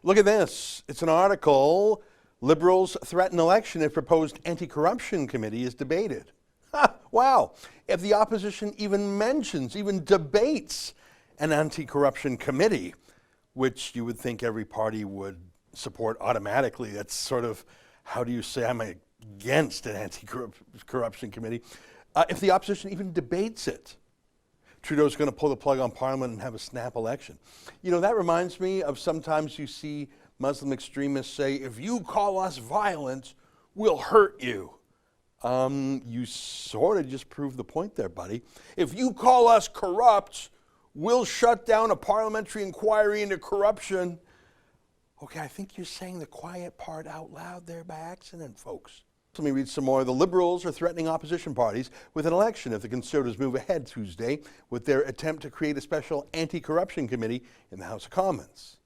Look at this. It's an article. Liberals threaten election if proposed anti-corruption committee is debated. Wow. If the opposition even mentions, even debates an anti-corruption committee, which you would think every party would support automatically. That's sort of, how do you say I'm against an anti-corruption committee? If the opposition even debates it, Trudeau's going to pull the plug on Parliament and have a snap election. You know, that reminds me of sometimes you see Muslim extremists say, if you call us violent, we'll hurt you. You sort of just proved the point there, buddy. If you call us corrupt, we'll shut down a parliamentary inquiry into corruption. Okay, I think you're saying the quiet part out loud there by accident, folks. Let me read some more. The Liberals are threatening opposition parties with an election if the Conservatives move ahead Tuesday with their attempt to create a special anti-corruption committee in the House of Commons.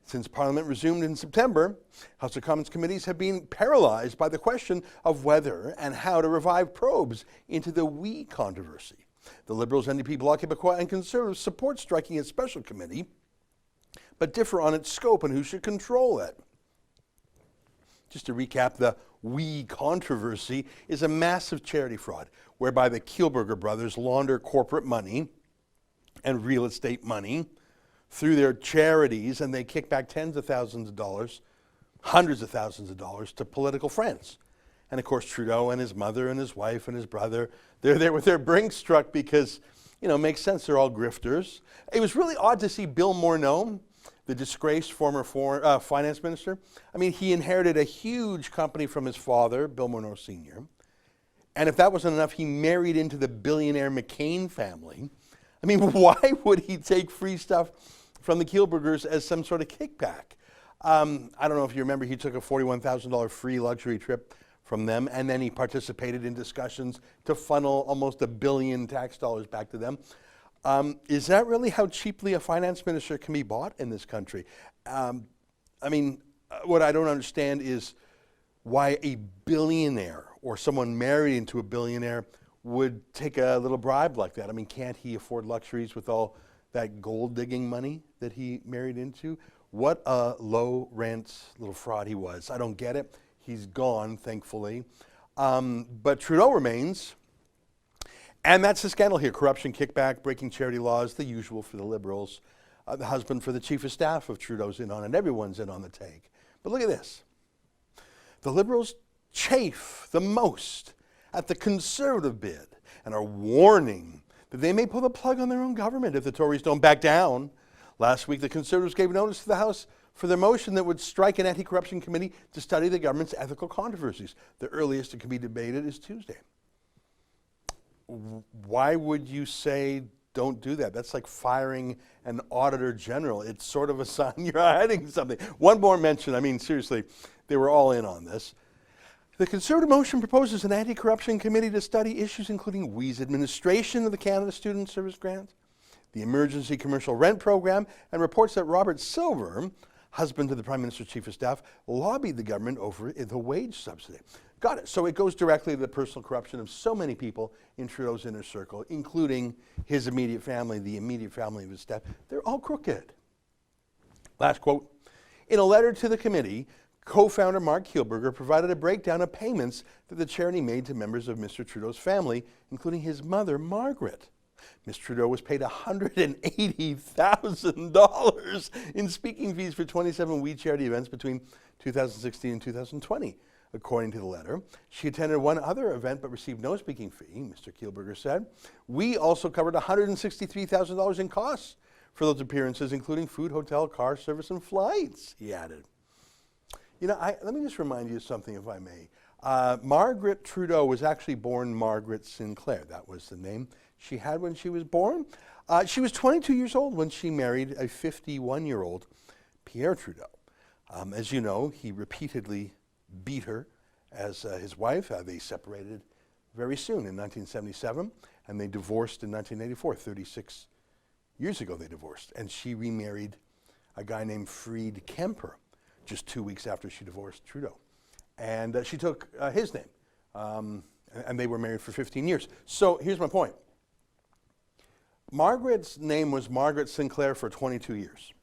Since Parliament resumed in September, House of Commons committees have been paralyzed by the question of whether and how to revive probes into the WE controversy. The Liberals, NDP, Bloc Québécois, and Conservatives support striking a special committee, but differ on its scope and who should control it. Just to recap, the WE controversy is a massive charity fraud whereby the Kielburger brothers launder corporate money and real estate money through their charities, and they kick back tens of thousands of dollars, hundreds of thousands of dollars to political friends. And of course, Trudeau and his mother and his wife and his brother, they're there with their brinks struck because, you know, it makes sense, they're all grifters. It was really odd to see Bill Morneau, the disgraced former finance minister. I mean, he inherited a huge company from his father, Bill Morneau Sr. And if that wasn't enough, he married into the billionaire McCain family. I mean, why would he take free stuff from the Kielburgers as some sort of kickback? I don't know if you remember, he took a $41,000 free luxury trip from them, and then he participated in discussions to funnel almost $1 billion tax dollars back to them. Is that really how cheaply a finance minister can be bought in this country? I mean, what I don't understand is why a billionaire or someone married into a billionaire would take a little bribe like that. I mean, can't he afford luxuries with all that gold digging money that he married into? What a low rent little fraud he was. I don't get it. He's gone, thankfully. But Trudeau remains. And that's the scandal here. Corruption, kickback, breaking charity laws, the usual for the Liberals. The husband for the chief of staff of Trudeau's in on it. Everyone's in on the take. But look at this. The Liberals chafe the most at the Conservative bid and are warning that they may pull the plug on their own government if the Tories don't back down. Last week, the Conservatives gave notice to the House for their motion that would strike an anti-corruption committee to study the government's ethical controversies. The earliest it can be debated is Tuesday. Why would you say don't do that? That's like firing an auditor general. It's sort of a sign you're hiding something. One more mention, I mean, seriously, they were all in on this. The Conservative motion proposes an anti-corruption committee to study issues including WE's administration of the Canada Student Service Grant, the emergency commercial rent program, and reports that Robert Silver, husband to the Prime Minister's Chief of Staff, lobbied the government over the wage subsidy. Got it. So it goes directly to the personal corruption of so many people in Trudeau's inner circle, including his immediate family, the immediate family of his staff. They're all crooked. Last quote. In a letter to the committee, co-founder Mark Kielburger provided a breakdown of payments that the charity made to members of Mr. Trudeau's family, including his mother, Margaret. Ms. Trudeau was paid $180,000 in speaking fees for 27 WE charity events between 2016 and 2020. According to the letter, she attended one other event but received no speaking fee, Mr. Kielburger said. WE also covered $163,000 in costs for those appearances, including food, hotel, car service, and flights, he added. You know, let me just remind you of something, if I may. Margaret Trudeau was actually born Margaret Sinclair. That was the name she had when she was born. She was 22 years old when she married a 51-year-old Pierre Trudeau. As you know, he repeatedly beat her as his wife. They separated very soon in 1977, and they divorced in 1984. 36 years ago they divorced, and she remarried a guy named Fried Kemper just 2 weeks after she divorced Trudeau. And she took his name, and they were married for 15 years. So here's my point. Margaret's name was Margaret Sinclair for 22 years.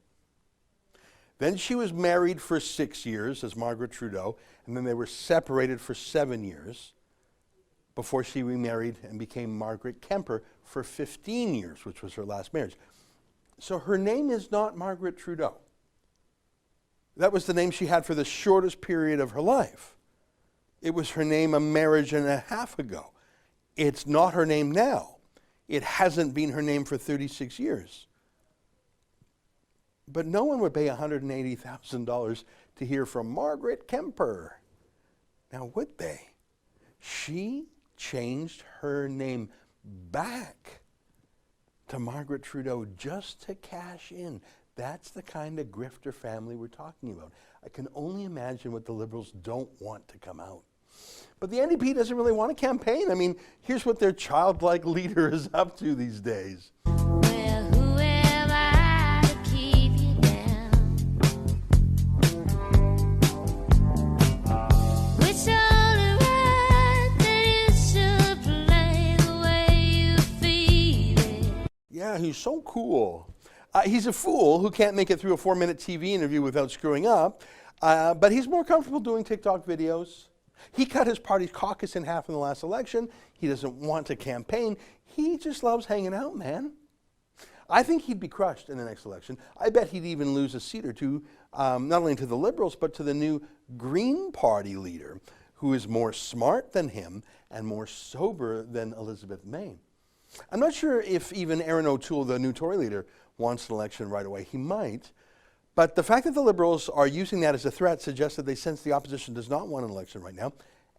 Then she was married for 6 years as Margaret Trudeau, and then they were separated for 7 years before she remarried and became Margaret Kemper for 15 years, which was her last marriage. So her name is not Margaret Trudeau. That was the name she had for the shortest period of her life. It was her name a marriage and a half ago. It's not her name now. It hasn't been her name for 36 years. But no one would pay $180,000 to hear from Margaret Kemper. Now, would they? She changed her name back to Margaret Trudeau just to cash in. That's the kind of grifter family we're talking about. I can only imagine what the Liberals don't want to come out. But the NDP doesn't really want to campaign. I mean, here's what their childlike leader is up to these days. Yeah, he's so cool. He's a fool who can't make it through a 4-minute TV interview without screwing up, but he's more comfortable doing TikTok videos. He cut his party's caucus in half in the last election. He doesn't want to campaign. He just loves hanging out, man. I think he'd be crushed in the next election. I bet he'd even lose a seat or two, not only to the Liberals, but to the new Green Party leader, who is more smart than him and more sober than Elizabeth May. I'm not sure if even Aaron O'Toole, the new Tory leader, wants an election right away. He might. But the fact that the Liberals are using that as a threat suggests that they sense the opposition does not want an election right now.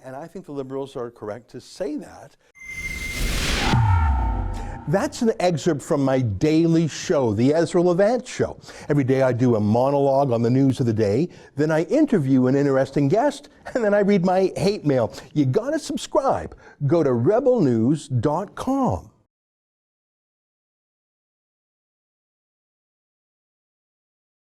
And I think the Liberals are correct to say that. That's an excerpt from my daily show, the Ezra Levant Show. Every day I do a monologue on the news of the day, then I interview an interesting guest, and then I read my hate mail. You gotta subscribe. Go to rebelnews.com.